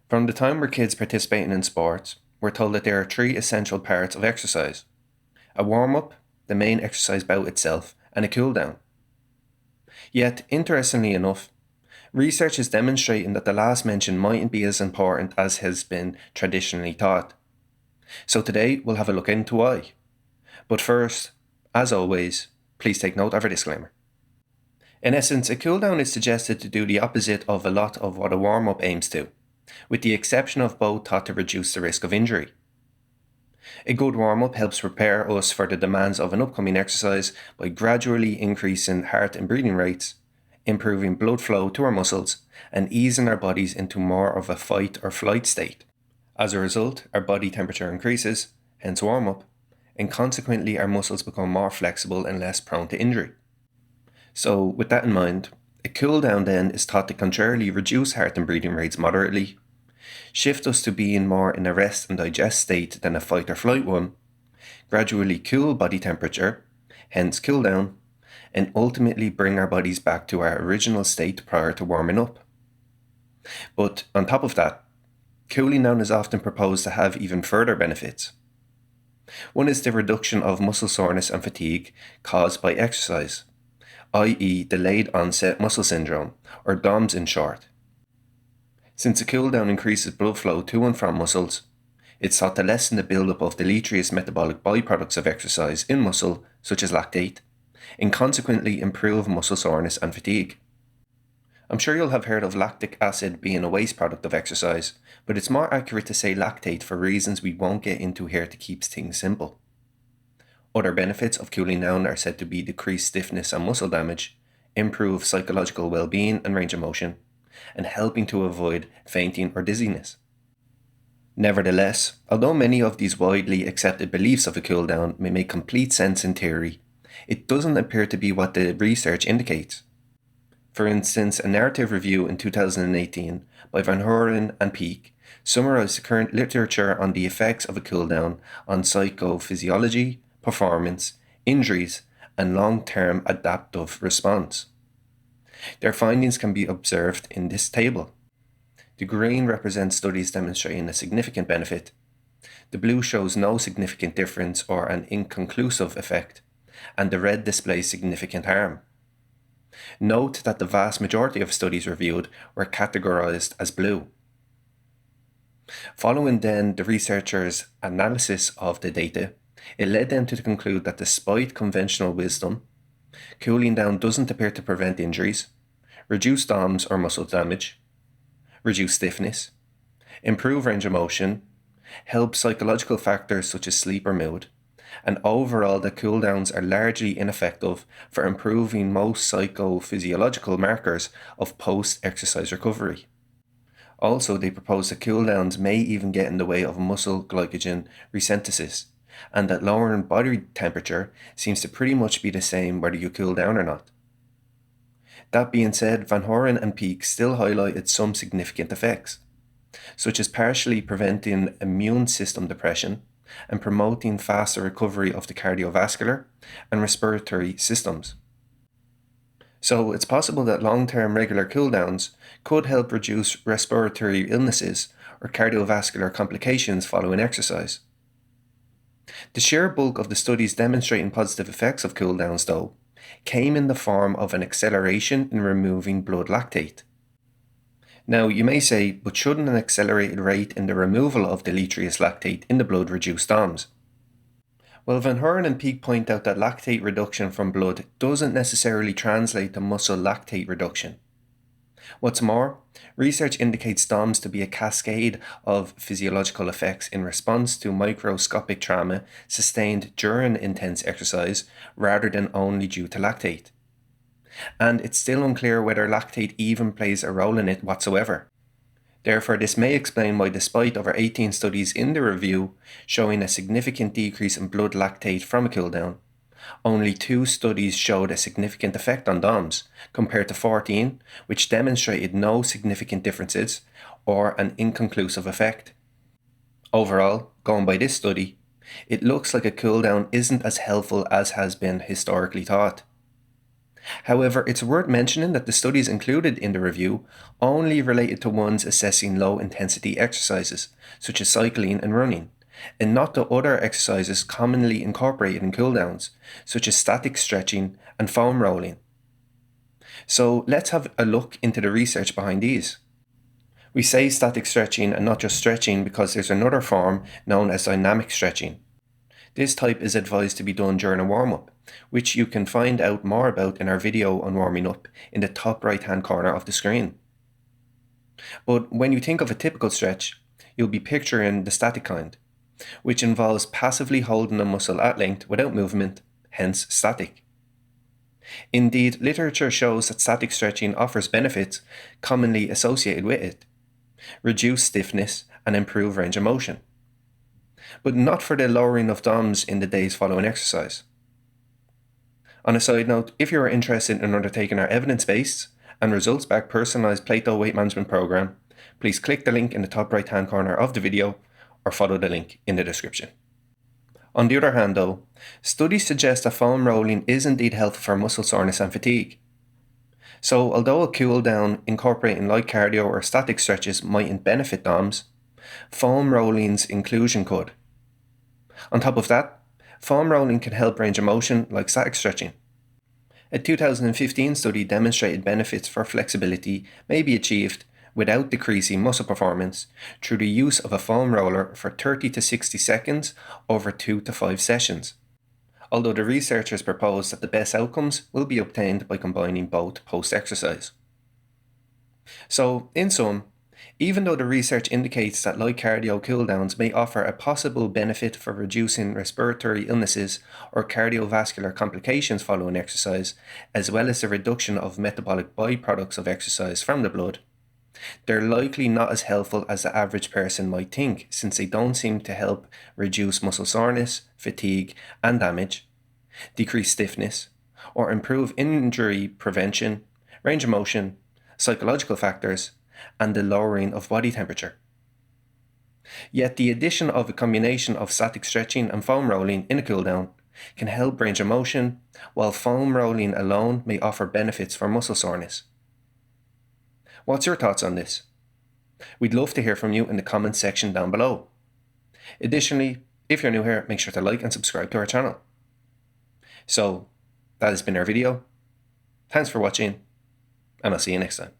From the time we're kids participating in sports, we're told that there are three essential parts of exercise: a warm up, the main exercise bout itself, and a cool down. Yet, interestingly enough, research is demonstrating that the last mentioned mightn't be as important as has been traditionally thought. So today we'll have a look into why. But first, as always, please take note of our disclaimer. In essence, a cool down is suggested to do the opposite of a lot of what a warm up aims to, with the exception of both thought to reduce the risk of injury. A good warm up helps prepare us for the demands of an upcoming exercise by gradually increasing heart and breathing rates, improving blood flow to our muscles, and easing our bodies into more of a fight or flight state. As a result, our body temperature increases, hence warm up, and consequently our muscles become more flexible and less prone to injury. So, with that in mind, a cool down then is thought to contrarily reduce heart and breathing rates moderately, shift us to being more in a rest and digest state than a fight or flight one, gradually cool body temperature, hence cool down, and ultimately bring our bodies back to our original state prior to warming up. But on top of that, cooling down is often proposed to have even further benefits. One is the reduction of muscle soreness and fatigue caused by exercise, i.e. delayed onset muscle syndrome, or DOMS in short. Since a cool down increases blood flow to and from muscles, it's thought to lessen the buildup of deleterious metabolic byproducts of exercise in muscle, such as lactate, and consequently improve muscle soreness and fatigue. I'm sure you'll have heard of lactic acid being a waste product of exercise, but it's more accurate to say lactate for reasons we won't get into here to keep things simple. Other benefits of cooling down are said to be decreased stiffness and muscle damage, improved psychological well-being and range of motion, and helping to avoid fainting or dizziness. Nevertheless, although many of these widely accepted beliefs of a cool down may make complete sense in theory, it doesn't appear to be what the research indicates. For instance, a narrative review in 2018 by Van Horen and Peake summarized the current literature on the effects of a cool down on psychophysiology, performance, injuries, and long-term adaptive response. Their findings can be observed in this table. The green represents studies demonstrating a significant benefit. The blue shows no significant difference or an inconclusive effect, and the red displays significant harm. Note that the vast majority of studies reviewed were categorized as blue. Following then the researchers' analysis of the data, it led them to conclude that despite conventional wisdom, cooling down doesn't appear to prevent injuries, reduce DOMS or muscle damage, reduce stiffness, improve range of motion, help psychological factors such as sleep or mood, and overall the cool downs are largely ineffective for improving most psychophysiological markers of post-exercise recovery. Also, they propose that cool downs may even get in the way of muscle glycogen resynthesis, and that lowering body temperature seems to pretty much be the same whether you cool down or not. That being said, Van Horen and Peake still highlighted some significant effects, such as partially preventing immune system depression and promoting faster recovery of the cardiovascular and respiratory systems. So it's possible that long-term regular cooldowns could help reduce respiratory illnesses or cardiovascular complications following exercise. The sheer bulk of the studies demonstrating positive effects of cooldowns, though, came in the form of an acceleration in removing blood lactate. Now, you may say, but shouldn't an accelerated rate in the removal of deleterious lactate in the blood reduce DOMS? Well, Van Horen and Peake point out that lactate reduction from blood doesn't necessarily translate to muscle lactate reduction. What's more, research indicates DOMS to be a cascade of physiological effects in response to microscopic trauma sustained during intense exercise rather than only due to lactate. And it's still unclear whether lactate even plays a role in it whatsoever. Therefore, this may explain why, despite over 18 studies in the review showing a significant decrease in blood lactate from a cooldown, only 2 studies showed a significant effect on DOMS, compared to 14 which demonstrated no significant differences or an inconclusive effect. Overall, going by this study, it looks like a cooldown isn't as helpful as has been historically thought. However, it's worth mentioning that the studies included in the review only related to ones assessing low-intensity exercises, such as cycling and running, and not the other exercises commonly incorporated in cooldowns, such as static stretching and foam rolling. So let's have a look into the research behind these. We say static stretching and not just stretching because there's another form known as dynamic stretching. This type is advised to be done during a warm-up, which you can find out more about in our video on warming up in the top right-hand corner of the screen. But when you think of a typical stretch, you'll be picturing the static kind, which involves passively holding a muscle at length without movement, hence static. Indeed, literature shows that static stretching offers benefits commonly associated with it: reduce stiffness and improve range of motion, but not for the lowering of DOMs in the days following exercise. On a side note, if you are interested in undertaking our evidence-based and results-backed personalized Plato weight management program, please click the link in the top right-hand corner of the video or follow the link in the description. On the other hand though, studies suggest that foam rolling is indeed helpful for muscle soreness and fatigue. So although a cool down incorporating light cardio or static stretches mightn't benefit DOMs, foam rolling's inclusion could. On top of that, foam rolling can help range of motion like static stretching. A 2015 study demonstrated benefits for flexibility may be achieved without decreasing muscle performance through the use of a foam roller for 30 to 60 seconds over 2 to 5 sessions, although the researchers propose that the best outcomes will be obtained by combining both post-exercise. So, in sum, even though the research indicates that light cardio cooldowns may offer a possible benefit for reducing respiratory illnesses or cardiovascular complications following exercise, as well as the reduction of metabolic byproducts of exercise from the blood, they're likely not as helpful as the average person might think, since they don't seem to help reduce muscle soreness, fatigue, and damage, decrease stiffness, or improve injury prevention, range of motion, psychological factors, and the lowering of body temperature. Yet the addition of a combination of static stretching and foam rolling in a cooldown can help range of motion, while foam rolling alone may offer benefits for muscle soreness. What's your thoughts on this? We'd love to hear from you in the comments section down below. Additionally, if you're new here, make sure to like and subscribe to our channel. So, that has been our video. Thanks for watching, and I'll see you next time.